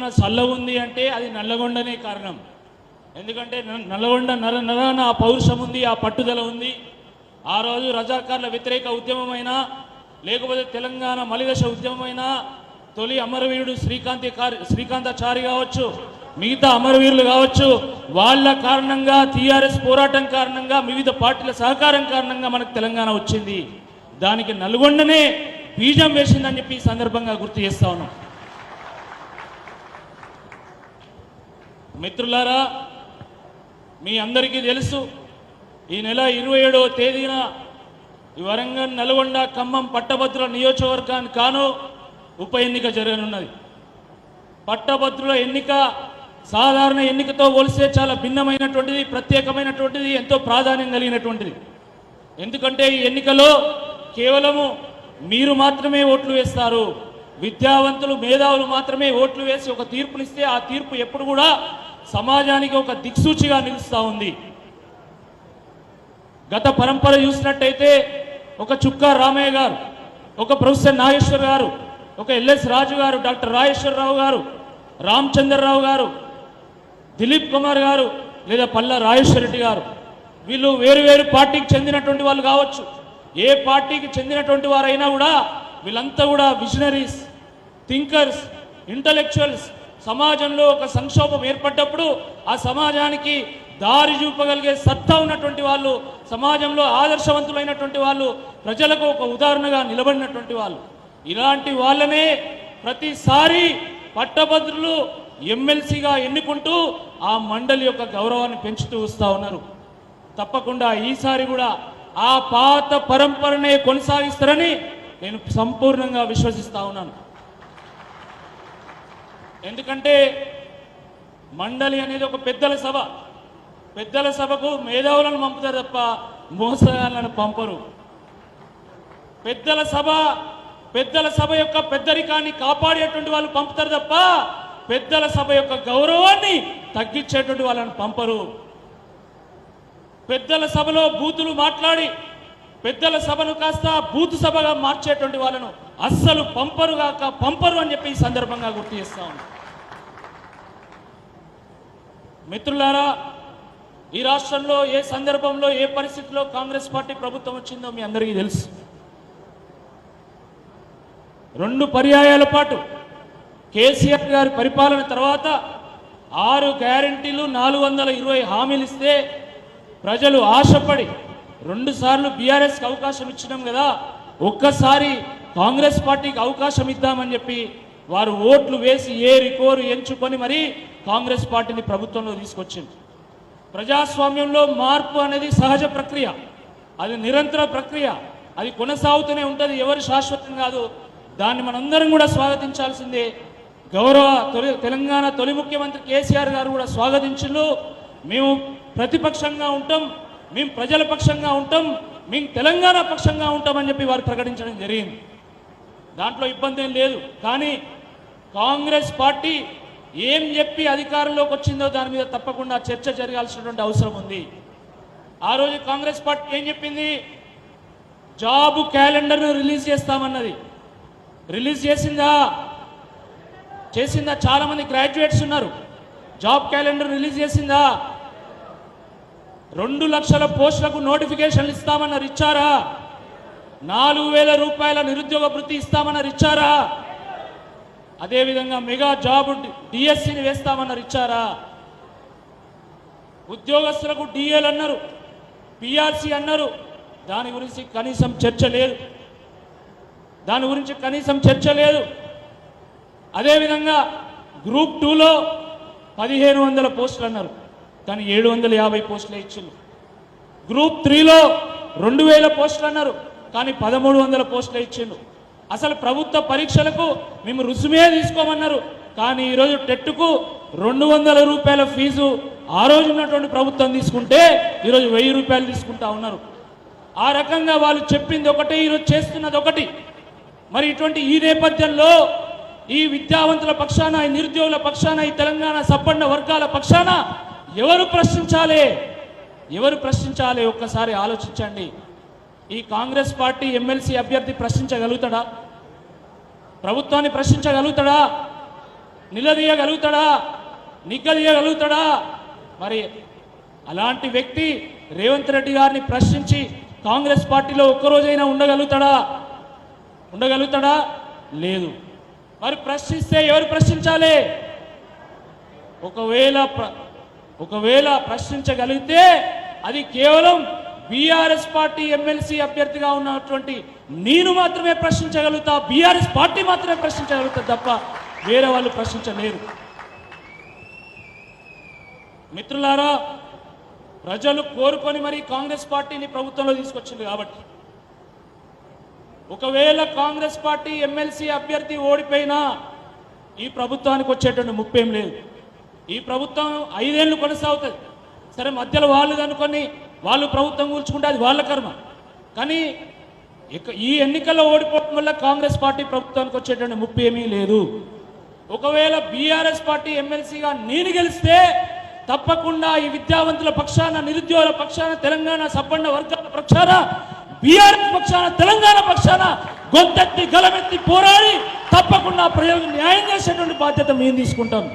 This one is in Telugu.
తెలంగాణ చల్లగా ఉంది అంటే అది నల్లగొండనే కారణం. ఎందుకంటే నల్లగొండ నరన ఆ పౌరుషం ఉంది, ఆ పట్టుదల ఉంది. ఆ రోజు రజాకార్ల వ్యతిరేక ఉద్యమమైనా లేకపోతే తెలంగాణ మలిదశ ఉద్యమమైనా తొలి అమరవీరుడు శ్రీకాంతాచారి కావచ్చు, మిగతా అమరవీరులు కావచ్చు, వాళ్ళ కారణంగా టీఆర్ఎస్ పోరాటం కారణంగా వివిధ పార్టీల సహకారం కారణంగా మనకు తెలంగాణ వచ్చింది. దానికి నల్గొండనే బీజం వేసిందని చెప్పి ఈ సందర్భంగా గుర్తు చేస్తా ఉన్నాం. మిత్రులారా, మీ అందరికీ తెలుసు, ఈ నెల 27వ తేదీన ఈ వరంగల్, నల్గొండ, ఖమ్మం పట్టభద్రుల నియోజకవర్గానికి కాను ఉప ఎన్నిక జరగనున్నది. పట్టభద్రుల ఎన్నిక సాధారణ ఎన్నికతో పోలిస్తే చాలా భిన్నమైనటువంటిది, ప్రత్యేకమైనటువంటిది, ఎంతో ప్రాధాన్యం కలిగినటువంటిది. ఎందుకంటే ఈ ఎన్నికలో కేవలము మీరు మాత్రమే ఓట్లు వేస్తారు. విద్యావంతులు, మేధావులు మాత్రమే ఓట్లు వేసి ఒక తీర్పునిస్తే ఆ తీర్పు ఎప్పుడు కూడా సమాజానికి ఒక దిక్సూచిగా నిలుస్తూ ఉంది. గత పరంపర చూసినట్టయితే ఒక చుక్కా రామయ్య గారు, ఒక ప్రొఫెసర్ నాగేశ్వర్ గారు, ఒక ఎల్ఎస్ రాజు గారు, డాక్టర్ రాజేశ్వరరావు గారు, రామచంద్రరావు గారు, దిలీప్ కుమార్ గారు, లేదా పల్లా రాజేశ్వర రెడ్డి గారు, వీళ్ళు వేరు వేరు పార్టీకి చెందినటువంటి వాళ్ళు కావచ్చు. ఏ పార్టీకి చెందినటువంటి వారైనా కూడా వీళ్ళంతా కూడా విజనరీస్, థింకర్స్, ఇంటలెక్చువల్స్. సమాజంలో ఒక సంక్షోభం ఏర్పడ్డప్పుడు ఆ సమాజానికి దారి చూపగలిగే సత్తా ఉన్నటువంటి వాళ్ళు, సమాజంలో ఆదర్శవంతులైనటువంటి వాళ్ళు, ప్రజలకు ఒక ఉదాహరణగా నిలబడినటువంటి వాళ్ళు. ఇలాంటి వాళ్ళనే ప్రతిసారి పట్టభద్రులు ఎమ్మెల్సీగా ఎన్నుకుంటూ ఆ మండలి యొక్క గౌరవాన్ని పెంచుతూ వస్తూ ఉన్నారు. తప్పకుండా ఈసారి కూడా ఆ పాత పరంపరనే కొనసాగిస్తారని నేను సంపూర్ణంగా విశ్వసిస్తా ఉన్నాను. ఎందుకంటే మండలి అనేది ఒక పెద్దల సభ. పెద్దల సభకు మేధావులను పంపుతారు తప్ప మోసగాళ్ళను పంపరు. పెద్దల సభ యొక్క పెద్దరికాన్ని కాపాడేటువంటి వాళ్ళు పంపుతారు తప్ప పెద్దల సభ యొక్క గౌరవాన్ని తగ్గించేటువంటి వాళ్ళని పంపరు. పెద్దల సభలో బూతులు మాట్లాడి పెద్దల సభను కాస్త బూతు సభగా మార్చేటువంటి వాళ్ళను అస్సలు పంపరు అని చెప్పి ఈ సందర్భంగా గుర్తు చేస్తాం. మిత్రులారా, ఈ రాష్ట్రంలో ఏ సందర్భంలో ఏ పరిస్థితిలో కాంగ్రెస్ పార్టీ ప్రభుత్వం వచ్చిందో మీ అందరికీ తెలుసు. 2 పర్యాయాల పాటు కేసీఆర్ గారి పరిపాలన తర్వాత 6 గ్యారెంటీలు, 420 హామీలు ఇస్తే ప్రజలు ఆశపడి 2 సార్లు బీఆర్ఎస్కి అవకాశం ఇచ్చినాం కదా, ఒక్కసారి కాంగ్రెస్ పార్టీకి అవకాశం ఇద్దామని చెప్పి వారు ఓట్లు వేసి ఏరికోరు ఎంచుకొని మరీ కాంగ్రెస్ పార్టీని ప్రభుత్వంలో తీసుకొచ్చింది. ప్రజాస్వామ్యంలో మార్పు అనేది సహజ ప్రక్రియ, అది నిరంతర ప్రక్రియ, అది కొనసాగుతూనే ఉంటుంది, ఎవరు శాశ్వతం కాదు. దాన్ని మనందరం కూడా స్వాగతించాల్సిందే. తెలంగాణ తొలి ముఖ్యమంత్రి కేసీఆర్ గారు కూడా స్వాగతించు. మేము ప్రతిపక్షంగా ఉంటాం, మేము ప్రజల పక్షంగా ఉంటాం, మేము తెలంగాణ పక్షంగా ఉంటామని చెప్పి వారు ప్రకటించడం జరిగింది. దాంట్లో ఇబ్బంది ఏం లేదు. కానీ కాంగ్రెస్ పార్టీ ఏం చెప్పి అధికారంలోకి వచ్చిందో దాని మీద తప్పకుండా చర్చ జరగాల్సినటువంటి అవసరం ఉంది. ఆ రోజు కాంగ్రెస్ పార్టీ ఏం చెప్పింది? జాబ్ క్యాలెండర్ను రిలీజ్ చేస్తామన్నది. రిలీజ్ చేసిందా? చాలా మంది గ్రాడ్యుయేట్స్ ఉన్నారు. జాబ్ క్యాలెండర్ రిలీజ్ చేసిందా? 2 లక్షల పోస్టులకు నోటిఫికేషన్లు ఇస్తామన్నారు, ఇచ్చారా? 4,000 రూపాయల నిరుద్యోగ వృత్తి ఇస్తామన్నారు, ఇచ్చారా? అదేవిధంగా మెగా జాబ్ డిఎస్సిని వేస్తామన్నారు, ఇచ్చారా? ఉద్యోగస్తులకు డిఎల్ అన్నారు, పిఆర్సి అన్నారు. దాని గురించి కనీసం చర్చ లేదు. అదేవిధంగా గ్రూప్ 2లో 1,500 పోస్టులు అన్నారు, కానీ 750 పోస్టులే ఇచ్చింది. గ్రూప్ 3లో 2,000 పోస్టులు అన్నారు, కానీ 1,300 పోస్టులే ఇచ్చిండు. అసలు ప్రభుత్వ పరీక్షలకు మేము రుసుమే తీసుకోమన్నారు, కానీ ఈరోజు టెట్కు 200 రూపాయల ఫీజు ఆ రోజు ఉన్నటువంటి ప్రభుత్వం తీసుకుంటే ఈరోజు 1000 రూపాయలు తీసుకుంటా ఉన్నారు. ఆ రకంగా వాళ్ళు చెప్పింది ఒకటి, ఈరోజు చేస్తున్నది ఒకటి. మరి ఇటువంటి ఈ నేపథ్యంలో ఈ విద్యావంతుల పక్షాన, ఈ నిరుద్యోగుల పక్షాన, ఈ తెలంగాణ సంపన్న వర్గాల పక్షాన ఎవరు ప్రశ్నించాలి? ఒక్కసారి ఆలోచించండి. ఈ కాంగ్రెస్ పార్టీ ఎమ్మెల్సీ అభ్యర్థి ప్రశ్నించగలుగుతాడా? ప్రభుత్వాన్ని ప్రశ్నించగలుగుతాడా? నిలదీయగలుగుతాడా, నిగ్గదీయగలుగుతాడా? మరి అలాంటి వ్యక్తి రేవంత్ రెడ్డి గారిని ప్రశ్నించి కాంగ్రెస్ పార్టీలో ఒక్కరోజైనా ఉండగలుగుతాడా? లేదు. మరి ప్రశ్నిస్తే ఎవరు ప్రశ్నించాలి? ఒకవేళ ప్రశ్నించగలిగితే అది కేవలం బీఆర్ఎస్ పార్టీ ఎమ్మెల్సీ అభ్యర్థిగా ఉన్నటువంటి నేను మాత్రమే ప్రశ్నించగలుగుతా, బీఆర్ఎస్ పార్టీ మాత్రమే ప్రశ్నించగలుగుతా తప్ప వేరే వాళ్ళు ప్రశ్నించలేరు. మిత్రులారా, ప్రజలు కోరుకొని మరి కాంగ్రెస్ పార్టీని ప్రభుత్వంలో తీసుకొచ్చింది కాబట్టి ఒకవేళ కాంగ్రెస్ పార్టీ ఎమ్మెల్సీ అభ్యర్థి ఓడిపోయినా ఈ ప్రభుత్వానికి వచ్చేటువంటి ముప్పేం లేదు. ఈ ప్రభుత్వం 5 ఏళ్ళు కొనసాగుతుంది. సరే, మధ్యలో వాళ్ళు అనుకొని వాళ్ళు ప్రభుత్వం కూల్చుకుంటే అది వాళ్ళ కర్మ. కానీ ఈ ఎన్నికల్లో ఓడిపోవడం వల్ల కాంగ్రెస్ పార్టీ ప్రభుత్వానికి వచ్చేటువంటి ముప్పు ఏమీ లేదు. ఒకవేళ బీఆర్ఎస్ పార్టీ ఎమ్మెల్సీగా నేను గెలిస్తే తప్పకుండా ఈ విద్యావంతుల పక్షాన, నిరుద్యోగుల పక్షాన, తెలంగాణ సబ్బండ వర్గాల పక్షాన, బీఆర్ఎస్ పక్షాన, తెలంగాణ పక్షాన గొంతెత్తి గలమెత్తి పోరాడి తప్పకుండా ప్రజలకు న్యాయం చేసేటువంటి బాధ్యత మేము తీసుకుంటాం.